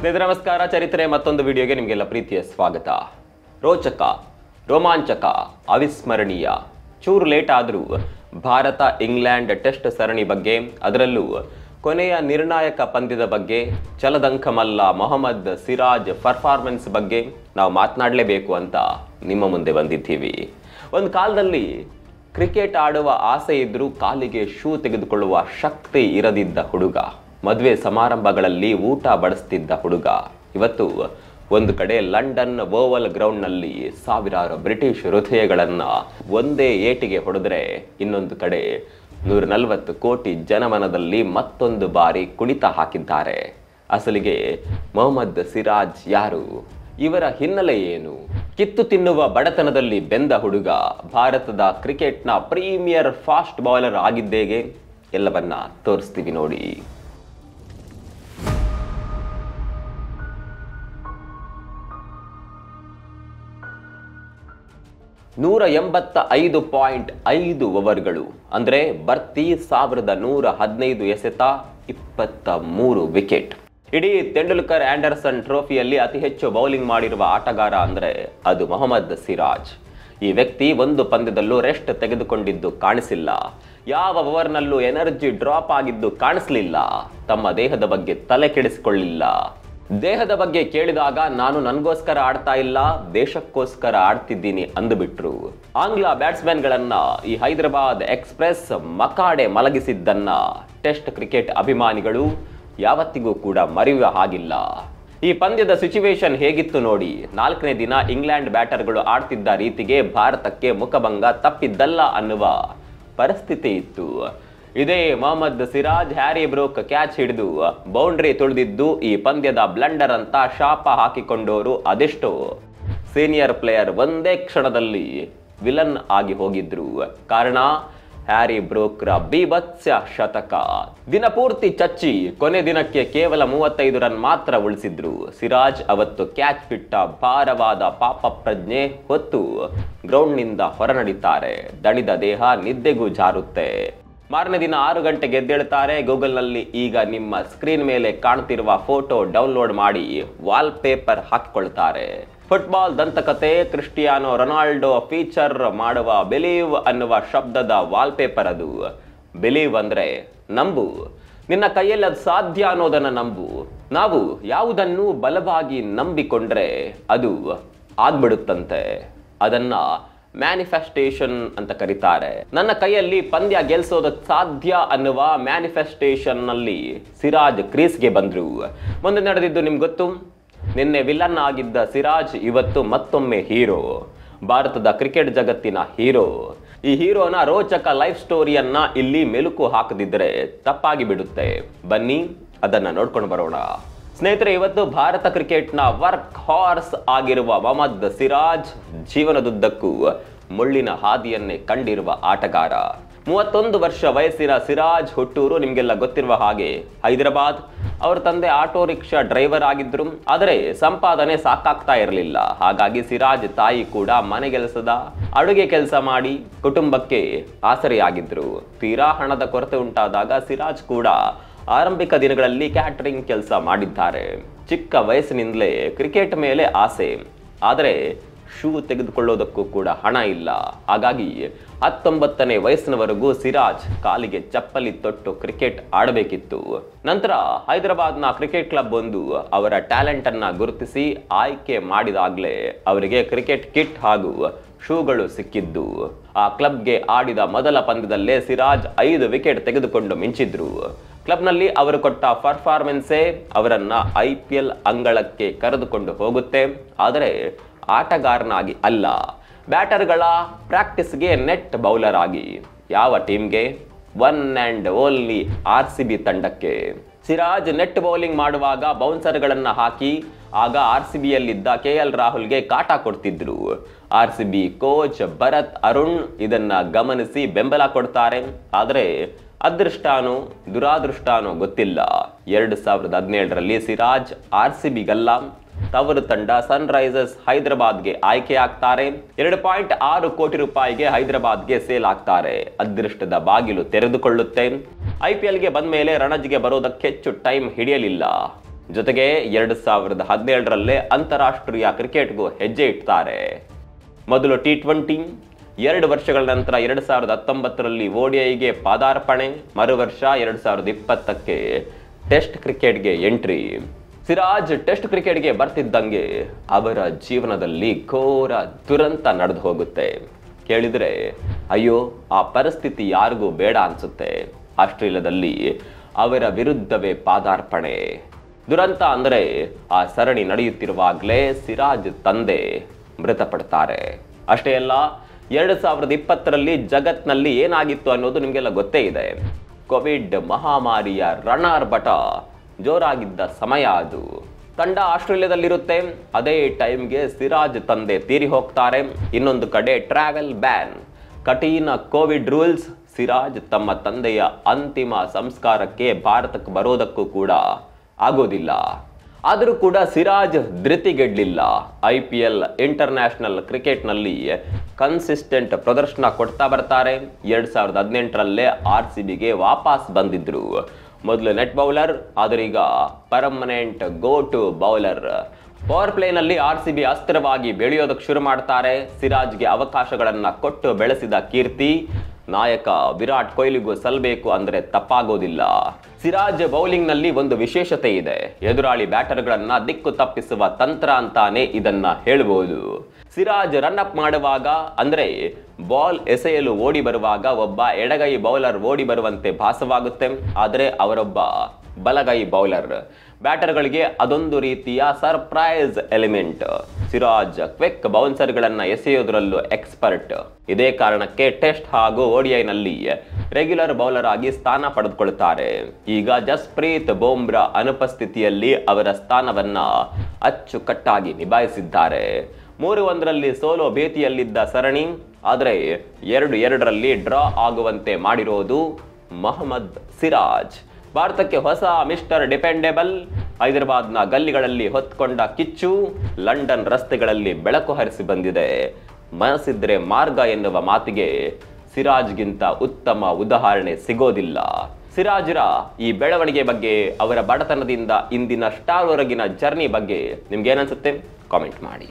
ನಮಸ್ಕಾರ. ಚರಿತ್ರೆ ಮತ್ತೊಂದು ವಿಡಿಯೋಗೆ ನಿಮಗೆಲ್ಲ ಪ್ರೀತಿಯ ಸ್ವಾಗತ. ರೋಚಕ, ರೋಮಾಂಚಕ, ಅವಿಸ್ಮರಣೀಯ, ಚೂರು ಲೇಟ್ ಆದರೂ ಭಾರತ ಇಂಗ್ಲೆಂಡ್ ಟೆಸ್ಟ್ ಸರಣಿ ಬಗ್ಗೆ, ಅದರಲ್ಲೂ ಕೊನೆಯ ನಿರ್ಣಾಯಕ ಪಂದ್ಯದ ಬಗ್ಗೆ, ಚಲದಂಕಮಲ್ಲ ಮೊಹಮ್ಮದ್ ಸಿರಾಜ್ ಪರ್ಫಾರ್ಮೆನ್ಸ್ ಬಗ್ಗೆ ನಾವು ಮಾತನಾಡಲೇಬೇಕು ಅಂತ ನಿಮ್ಮ ಮುಂದೆ ಬಂದಿದ್ದೀವಿ. ಒಂದು ಕಾಲದಲ್ಲಿ ಕ್ರಿಕೆಟ್ ಆಡುವ ಆಸೆ ಇದ್ರೂ ಕಾಲಿಗೆ ಶೂ ತೆಗೆದುಕೊಳ್ಳುವ ಶಕ್ತಿ ಇರದಿದ್ದ ಹುಡುಗ, ಮದುವೆ ಸಮಾರಂಭಗಳಲ್ಲಿ ಊಟ ಬಡಿಸ್ತಿದ್ದ ಹುಡುಗ, ಇವತ್ತು ಒಂದು ಕಡೆ ಲಂಡನ್ ಓವಲ್ ಗ್ರೌಂಡ್ನಲ್ಲಿ ಸಾವಿರಾರು ಬ್ರಿಟಿಷ್ ಹೃದಯಗಳನ್ನು ಒಂದೇ ಏಟಿಗೆ ಹೊಡೆದ್ರೆ, ಇನ್ನೊಂದು ಕಡೆ 140 ಕೋಟಿ ಜನಮನದಲ್ಲಿ ಮತ್ತೊಂದು ಬಾರಿ ಕುಣಿತ ಹಾಕಿದ್ದಾರೆ. ಅಸಲಿಗೆ ಮೊಹಮ್ಮದ್ ಸಿರಾಜ್ ಯಾರು? ಇವರ ಹಿನ್ನೆಲೆ ಏನು? ಕಿತ್ತು ತಿನ್ನುವ ಬಡತನದಲ್ಲಿ ಬೆಂದ ಹುಡುಗ ಭಾರತದ ಕ್ರಿಕೆಟ್ನ ಪ್ರೀಮಿಯರ್ ಫಾಸ್ಟ್ ಬೌಲರ್ ಆಗಿದ್ದೇಗೆ ಎಲ್ಲವನ್ನ ತೋರಿಸ್ತೀವಿ ನೋಡಿ. 185.5 ಓವರ್ಗಳು ಅಂದರೆ ಬರ್ತಿ 1115 ಎಸೆತ, 23 ವಿಕೆಟ್. ಇಡೀ ತೆಂಡೂಲ್ಕರ್ ಆಂಡರ್ಸನ್ ಟ್ರೋಫಿಯಲ್ಲಿ ಅತಿ ಹೆಚ್ಚು ಬೌಲಿಂಗ್ ಮಾಡಿರುವ ಆಟಗಾರ ಅಂದರೆ ಅದು ಮೊಹಮ್ಮದ್ ಸಿರಾಜ್. ಈ ವ್ಯಕ್ತಿ ಒಂದು ಪಂದ್ಯದಲ್ಲೂ ರೆಸ್ಟ್ ತೆಗೆದುಕೊಂಡಿದ್ದು ಕಾಣಿಸಿಲ್ಲ. ಯಾವ ಓವರ್ನಲ್ಲೂ ಎನರ್ಜಿ ಡ್ರಾಪ್ ಆಗಿದ್ದು ಕಾಣಿಸಲಿಲ್ಲ. ತಮ್ಮ ದೇಹದ ಬಗ್ಗೆ ತಲೆ ಕೆಡಿಸಿಕೊಳ್ಳಿಲ್ಲ. ದೇಹದ ಬಗ್ಗೆ ಕೇಳಿದಾಗ ನಾನು ನನಗೋಸ್ಕರ ಆಡ್ತಾ ಇಲ್ಲ, ದೇಶಕ್ಕೋಸ್ಕರ ಆಡ್ತಿದ್ದೀನಿ ಅಂದುಬಿಟ್ರು. ಆಂಗ್ಲ ಬ್ಯಾಟ್ಸ್ಮನ್ಗಳನ್ನ ಈ ಹೈದರಾಬಾದ್ ಎಕ್ಸ್ಪ್ರೆಸ್ ಮಕಾಡೆ ಮಲಗಿಸಿದ್ದನ್ನ ಟೆಸ್ಟ್ ಕ್ರಿಕೆಟ್ ಅಭಿಮಾನಿಗಳು ಯಾವತ್ತಿಗೂ ಕೂಡ ಮರೆಯುವ ಹಾಗಿಲ್ಲ. ಈ ಪಂದ್ಯದ ಸಿಚುವೇಶನ್ ಹೇಗಿತ್ತು ನೋಡಿ. 4ನೇ ದಿನ ಇಂಗ್ಲೆಂಡ್ ಬ್ಯಾಟರ್ಗಳು ಆಡ್ತಿದ್ದ ರೀತಿಗೆ ಭಾರತಕ್ಕೆ ಮುಖಭಂಗ ತಪ್ಪಿದ್ದಲ್ಲ ಅನ್ನುವ ಪರಿಸ್ಥಿತಿ ಇತ್ತು. ಇದೇ Mohammed Siraj Harry Brook catch ಹಿಡಿದು ಬೌಂಡ್ರಿ ತುಳಿದಿದ್ದು ಈ ಪಂದ್ಯದ ಬ್ಲಂಡರ್ ಅಂತ ಶಾಪ ಹಾಕಿಕೊಂಡವರು ಅದೆಷ್ಟೋ ಸೀನಿಯರ್ ಪ್ಲೇಯರ್ ಒಂದೇ ಕ್ಷಣದಲ್ಲಿ ವಿಲನ್ ಆಗಿ ಹೋಗಿದ್ರು. ಕಾರಣ ಹ್ಯಾರಿ ಬ್ರೂಕ್ರ ಬೀಭತ್ಸ ಶತಕ. ದಿನಪೂರ್ತಿ ಚಚ್ಚಿ ಕೊನೆ ದಿನಕ್ಕೆ ಕೇವಲ 35 ರನ್ ಮಾತ್ರ ಉಳಿಸಿದ್ರು. ಸಿರಾಜ್ ಅವತ್ತು ಕ್ಯಾಚ್ ಬಿಟ್ಟ ಭಾರವಾದ ಪಾಪ ಪ್ರಜ್ಞೆ ಹೊತ್ತು ಗ್ರೌಂಡ್ನಿಂದ ಹೊರನಡೀತಾರೆ. ದಣಿದ ದೇಹ ನಿದ್ದೆಗೂ ಜಾರುತ್ತೆ. ಮಾರನೇ ದಿನ 6 ಗಂಟೆಗೆ ಎದ್ದೇಳುತ್ತಾರೆ. ಗೂಗಲ್ನಲ್ಲಿ ಈಗ ನಿಮ್ಮ ಸ್ಕ್ರೀನ್ ಮೇಲೆ ಕಾಣ್ತಿರುವ ಫೋಟೋ ಡೌನ್ಲೋಡ್ ಮಾಡಿ ವಾಲ್ ಪೇಪರ್ ಹಾಕಿಕೊಳ್ತಾರೆ. ಫುಟ್ಬಾಲ್ ದಂತಕತೆ ಕ್ರಿಸ್ಟಿಯಾನೋ ರೊನಾಲ್ಡೋ ಫೀಚರ್ ಮಾಡುವ ಬಿಲೀವ್ ಅನ್ನುವ ಶಬ್ದದ ವಾಲ್ ಪೇಪರ್ ಅದು. ಬಿಲೀವ್ ಅಂದ್ರೆ ನಂಬು, ನಿನ್ನ ಕೈಯಲ್ಲಿ ಅದು ಸಾಧ್ಯ ಅನ್ನೋದನ್ನ ನಂಬು. ನಾವು ಯಾವುದನ್ನು ಬಲವಾಗಿ ನಂಬಿಕೊಂಡ್ರೆ ಅದು ಆಗ್ಬಿಡುತ್ತಂತೆ. ಅದನ್ನ ಮ್ಯಾನಿಫೆಸ್ಟೇಷನ್ ಅಂತ ಕರೀತಾರೆ. ನನ್ನ ಕೈಯಲ್ಲಿ ಪಂದ್ಯ ಗೆಲ್ಸೋದಕ್ಕೆ ಸಾಧ್ಯ ಅನ್ನುವ ಮ್ಯಾನಿಫೆಸ್ಟೇಷನ್ ನಲ್ಲಿ ಸಿರಾಜ್ ಕ್ರೀಸ್ಗೆ ಬಂದ್ರು. ಮುಂದೆ ನಡೆದಿದ್ದು ನಿಮ್ಗೆ ಗೊತ್ತು. ನಿನ್ನೆ ವಿಲನ್ ಆಗಿದ್ದ ಸಿರಾಜ್ ಇವತ್ತು ಮತ್ತೊಮ್ಮೆ ಹೀರೋ, ಭಾರತದ ಕ್ರಿಕೆಟ್ ಜಗತ್ತಿನ ಹೀರೋ. ಈ ಹೀರೋನ ರೋಚಕ ಲೈಫ್ ಸ್ಟೋರಿಯನ್ನ ಇಲ್ಲಿ ಮೆಲುಕು ಹಾಕದಿದ್ರೆ ತಪ್ಪಾಗಿ ಬಿಡುತ್ತೆ. ಬನ್ನಿ ಅದನ್ನ ನೋಡ್ಕೊಂಡು ಬರೋಣ. ಸ್ನೇಹಿತರೆ, ಇವತ್ತು ಭಾರತ ಕ್ರಿಕೆಟ್ನ ವರ್ಕ್ ಹಾರ್ಸ್ ಆಗಿರುವ ಮೊಹಮ್ಮದ್ ಸಿರಾಜ್ ಜೀವನದುದ್ದಕ್ಕೂ ಮುಳ್ಳಿನ ಹಾದಿಯನ್ನೇ ಕಂಡಿರುವ ಆಟಗಾರ. 31 ವರ್ಷ ವಯಸ್ಸಿನ ಸಿರಾಜ್ ಹುಟ್ಟೂರು ನಿಮಗೆಲ್ಲ ಗೊತ್ತಿರುವ ಹಾಗೆ ಹೈದರಾಬಾದ್. ಅವ್ರ ತಂದೆ ಆಟೋ ರಿಕ್ಷಾ ಡ್ರೈವರ್ ಆಗಿದ್ರು. ಆದರೆ ಸಂಪಾದನೆ ಸಾಕಾಗ್ತಾ ಇರಲಿಲ್ಲ. ಹಾಗಾಗಿ ಸಿರಾಜ್ ತಾಯಿ ಕೂಡ ಮನೆ ಕೆಲಸದ ಅಡುಗೆ ಕೆಲಸ ಮಾಡಿ ಕುಟುಂಬಕ್ಕೆ ಆಸರೆಯಾಗಿದ್ರು. ತೀರಾ ಹಣದ ಕೊರತೆ ಉಂಟಾದಾಗ ಸಿರಾಜ್ ಕೂಡ ಆರಂಭಿಕ ದಿನಗಳಲ್ಲಿ ಕ್ಯಾಟರಿಂಗ್ ಕೆಲಸ ಮಾಡಿದ್ದಾರೆ. ಚಿಕ್ಕ ವಯಸ್ಸಿನಿಂದಲೇ ಕ್ರಿಕೆಟ್ ಮೇಲೆ ಆಸೆ, ಆದರೆ ಶೂ ತೆಗೆದುಕೊಳ್ಳೋದಕ್ಕೂ ಕೂಡ ಹಣ ಇಲ್ಲ. ಹಾಗಾಗಿ 19ನೇ ವಯಸ್ಸಿನವರೆಗೂ ಸಿರಾಜ್ ಕಾಲಿಗೆ ಚಪ್ಪಲಿ ತೊಟ್ಟು ಕ್ರಿಕೆಟ್ ಆಡಬೇಕಿತ್ತು. ನಂತರ ಹೈದರಾಬಾದ್ನ ಕ್ರಿಕೆಟ್ ಕ್ಲಬ್ ಒಂದು ಅವರ ಟ್ಯಾಲೆಂಟ್ ಅನ್ನ ಗುರುತಿಸಿ ಆಯ್ಕೆ ಮಾಡಿದಾಗಲೇ ಅವರಿಗೆ ಕ್ರಿಕೆಟ್ ಕಿಟ್ ಹಾಗೂ ಶೂಗಳು ಸಿಕ್ಕಿದ್ದು. ಆ ಕ್ಲಬ್ಗೆ ಆಡಿದ ಮೊದಲ ಪಂದ್ಯದಲ್ಲೇ ಸಿರಾಜ್ 5 ವಿಕೆಟ್ ತೆಗೆದುಕೊಂಡು ಮಿಂಚಿದ್ರು. ಕ್ಲಬ್ನಲ್ಲಿ ಅವರು ಕೊಟ್ಟ ಪರ್ಫಾರ್ಮೆನ್ಸೇ ಅವರನ್ನ IPL ಅಂಗಳಕ್ಕೆ ಕರೆದುಕೊಂಡು ಹೋಗುತ್ತೆ. ಆದರೆ ಆಟಗಾರನಾಗಿ ಅಲ್ಲ, ಬ್ಯಾಟರ್ಗಳ ಪ್ರಾಕ್ಟೀಸ್ಗೆ ನೆಟ್ ಬೌಲರ್ ಆಗಿ. ಯಾವ ಟೀಮ್ಗೆ? ಒನ್ ಆ್ಯಂಡ್ ಓನ್ಲಿ RCB ತಂಡಕ್ಕೆ. ಸಿರಾಜ್ ನೆಟ್ ಬೌಲಿಂಗ್ ಮಾಡುವಾಗ ಬೌನ್ಸರ್ಗಳನ್ನು ಹಾಕಿ ಆಗ RCBಯಲ್ಲಿದ್ದ KL ರಾಹುಲ್ಗೆ ಕಾಟ ಕೊಡ್ತಿದ್ರು. RCB ಕೋಚ್ ಭರತ್ ಅರುಣ್ ಇದನ್ನ ಗಮನಿಸಿ ಬೆಂಬಲ ಕೊಡ್ತಾರೆ. ಆದರೆ ಅದೃಷ್ಟಾನೋ ದುರಾದೃಷ್ಟಾನೋ ಗೊತ್ತಿಲ್ಲ. 2017ರಲ್ಲಿ ಸಿರಾಜ್ RCBಗಲ್ಲ, ತವರು ತಂಡ ಸನ್ ರೈಸರ್ಸ್ ಹೈದರಾಬಾದ್ಗೆ ಆಯ್ಕೆ ಆಗ್ತಾರೆ. 2.6 ಕೋಟಿ ರೂಪಾಯಿಗೆ ಹೈದರಾಬಾದ್ಗೆ ಸೇಲ್ ಆಗ್ತಾರೆ. ಅದೃಷ್ಟದ ಬಾಗಿಲು ತೆರೆದುಕೊಳ್ಳುತ್ತೆ. IPLಗೆ ಬಂದ ಮೇಲೆ ರಣಜಿಗೆ ಬರೋದಕ್ಕೆ ಹೆಚ್ಚು ಟೈಮ್ ಹಿಡಿಯಲಿಲ್ಲ. ಜೊತೆಗೆ 2017ರಲ್ಲೇ ಅಂತಾರಾಷ್ಟ್ರೀಯ ಕ್ರಿಕೆಟ್ಗೂ ಹೆಜ್ಜೆ ಇಡ್ತಾರೆ. ಮೊದಲು T20, 2 ವರ್ಷಗಳ ನಂತರ 2019ರಲ್ಲಿ ODIಗೆ ಪಾದಾರ್ಪಣೆ, ಮರು ವರ್ಷ 2020ಕ್ಕೆ ಟೆಸ್ಟ್ ಕ್ರಿಕೆಟ್ಗೆ ಎಂಟ್ರಿ. ಸಿರಾಜ್ ಟೆಸ್ಟ್ ಕ್ರಿಕೆಟ್ಗೆ ಬರ್ತಿದ್ದಂಗೆ ಅವರ ಜೀವನದಲ್ಲಿ ಘೋರ ದುರಂತ ನಡೆದು ಹೋಗುತ್ತೆ. ಕೇಳಿದ್ರೆ ಅಯ್ಯೋ, ಆ ಪರಿಸ್ಥಿತಿ ಯಾರಿಗೂ ಬೇಡ ಅನ್ಸುತ್ತೆ. ಆಸ್ಟ್ರೇಲಿಯಾದಲ್ಲಿ ಅವರ ವಿರುದ್ಧವೇ ಪಾದಾರ್ಪಣೆ. ದುರಂತ ಅಂದರೆ ಆ ಸರಣಿ ನಡೆಯುತ್ತಿರುವಾಗಲೇ ಸಿರಾಜ್ ತಂದೆ ಮೃತಪಡ್ತಾರೆ. ಅಷ್ಟೇ ಅಲ್ಲ, 2020ರಲ್ಲಿ ಜಗತ್ನಲ್ಲಿ ಏನಾಗಿತ್ತು ಅನ್ನೋದು ನಿಮಗೆಲ್ಲ ಗೊತ್ತೇ ಇದೆ. ಕೋವಿಡ್ ಮಹಾಮಾರಿಯ ರಣಾರ್ಭಟ ಜೋರಾಗಿದ್ದ ಸಮಯ ಅದು. ತಂಡ ಆಸ್ಟ್ರೇಲಿಯಾದಲ್ಲಿರುತ್ತೆ. ಅದೇ ಟೈಮ್ಗೆ ಸಿರಾಜ್ ತಂದೆ ತೀರಿ ಹೋಗ್ತಾರೆ. ಇನ್ನೊಂದು ಕಡೆ ಟ್ರಾವೆಲ್ ಬ್ಯಾನ್, ಕಠಿಣ ಕೋವಿಡ್ ರೂಲ್ಸ್. ಸಿರಾಜ್ ತಮ್ಮ ತಂದೆಯ ಅಂತಿಮ ಸಂಸ್ಕಾರಕ್ಕೆ ಭಾರತಕ್ಕೆ ಬರೋದಕ್ಕೂ ಕೂಡ ಆಗೋದಿಲ್ಲ. ಆದರೂ ಕೂಡ ಸಿರಾಜ್ ಧೃತಿಗೆಡ್ಲಿಲ್ಲ. IPL ಇಂಟರ್ನ್ಯಾಷನಲ್ ಕ್ರಿಕೆಟ್ನಲ್ಲಿ ಕನ್ಸಿಸ್ಟೆಂಟ್ ಪ್ರದರ್ಶನ ಕೊಡ್ತಾ ಬರ್ತಾರೆ. 2018ರಲ್ಲೇ RCBಗೆ ವಾಪಸ್ ಬಂದಿದ್ರು. ಮೊದಲು ನೆಟ್ ಬೌಲರ್, ಆದರೀಗ permanent go to bowler. Power ಪ್ಲೇನಲ್ಲಿ RCB ಅಸ್ಥಿರವಾಗಿ ಬೆಳೆಯೋದಕ್ಕೆ ಶುರು ಮಾಡ್ತಾರೆ. ಸಿರಾಜ್ಗೆ ಅವಕಾಶಗಳನ್ನು ಕೊಟ್ಟು ಬೆಳೆಸಿದ ಕೀರ್ತಿ ನಾಯಕ ವಿರಾಟ್ ಕೊಹ್ಲಿಗೂ ಸಲ್ಲಬೇಕು ಅಂದ್ರೆ ತಪ್ಪಾಗೋದಿಲ್ಲ. ಸಿರಾಜ್ ಬೌಲಿಂಗ್ ನಲ್ಲಿ ಒಂದು ವಿಶೇಷತೆ ಇದೆ. ಎದುರಾಳಿ ಬ್ಯಾಟರ್ಗಳನ್ನ ದಿಕ್ಕು ತಪ್ಪಿಸುವ ತಂತ್ರ ಅಂತಾನೆ ಇದನ್ನ ಹೇಳಬಹುದು. ಸಿರಾಜ್ ರನ್ ಅಪ್ ಮಾಡುವಾಗ ಅಂದ್ರೆ ಬಾಲ್ ಎಸೆಯಲು ಓಡಿ ಬರುವಾಗ ಒಬ್ಬ ಎಡಗೈ ಬೌಲರ್ ಓಡಿ ಬರುವಂತೆ ಭಾಸವಾಗುತ್ತೆ. ಆದರೆ ಅವರೊಬ್ಬ ಬಲಗೈ ಬೌಲರ್. ಬ್ಯಾಟರ್ಗಳಿಗೆ ಅದೊಂದು ರೀತಿಯ ಸರ್ಪ್ರೈಸ್ ಎಲಿಮೆಂಟ್. ಸಿರಾಜ್ ಕ್ವಿಕ್ ಬೌನ್ಸರ್ಗಳನ್ನ ಎಸೆಯೋದ್ರಲ್ಲೂ ಎಕ್ಸ್ಪರ್ಟ್. ಇದೇ ಕಾರಣಕ್ಕೆ ಟೆಸ್ಟ್ ಹಾಗೂ ODIನಲ್ಲಿ ರೆಗ್ಯುಲರ್ ಬೌಲರ್ ಆಗಿ ಸ್ಥಾನ ಪಡೆದುಕೊಳ್ತಾರೆ. ಈಗ ಜಸ್ಪ್ರೀತ್ ಬೂಮ್ರಾ ಅನುಪಸ್ಥಿತಿಯಲ್ಲಿ ಅವರ ಸ್ಥಾನವನ್ನ ಅಚ್ಚುಕಟ್ಟಾಗಿ ನಿಭಾಯಿಸಿದ್ದಾರೆ. 3-1ರಲ್ಲಿ ಸೋಲೋ ಭೀತಿಯಲ್ಲಿದ್ದ ಸರಣಿ, ಆದರೆ 2-2ರಲ್ಲಿ ಡ್ರಾ ಆಗುವಂತೆ ಮಾಡಿರೋದು ಮೊಹಮ್ಮದ್ ಸಿರಾಜ್. ಭಾರತಕ್ಕೆ ಹೊಸ ಮಿಸ್ಟರ್ ಡಿಪೆಂಡೆಬಲ್. ಹೈದರಾಬಾದ್ನ ಗಲ್ಲಿಗಳಲ್ಲಿ ಹೊತ್ಕೊಂಡ ಕಿಚ್ಚು ಲಂಡನ್ ರಸ್ತೆಗಳಲ್ಲಿ ಬೆಳಕು ಹರಿಸಿ ಬಂದಿದೆ. ಮನಸ್ಸಿದ್ರೆ ಮಾರ್ಗ ಎನ್ನುವ ಮಾತಿಗೆ ಸಿರಾಜ್ಗಿಂತ ಉತ್ತಮ ಉದಾಹರಣೆ ಸಿಗೋದಿಲ್ಲ. ಸಿರಾಜ್ರ ಈ ಬೆಳವಣಿಗೆ ಬಗ್ಗೆ, ಅವರ ಬಡತನದಿಂದ ಇಂದಿನ ಸ್ಟಾರ್ ವರೆಗಿನ ಜರ್ನಿ ಬಗ್ಗೆ ನಿಮ್ಗೆ ಏನನ್ಸುತ್ತೆ? ಕಾಮೆಂಟ್ ಮಾಡಿ.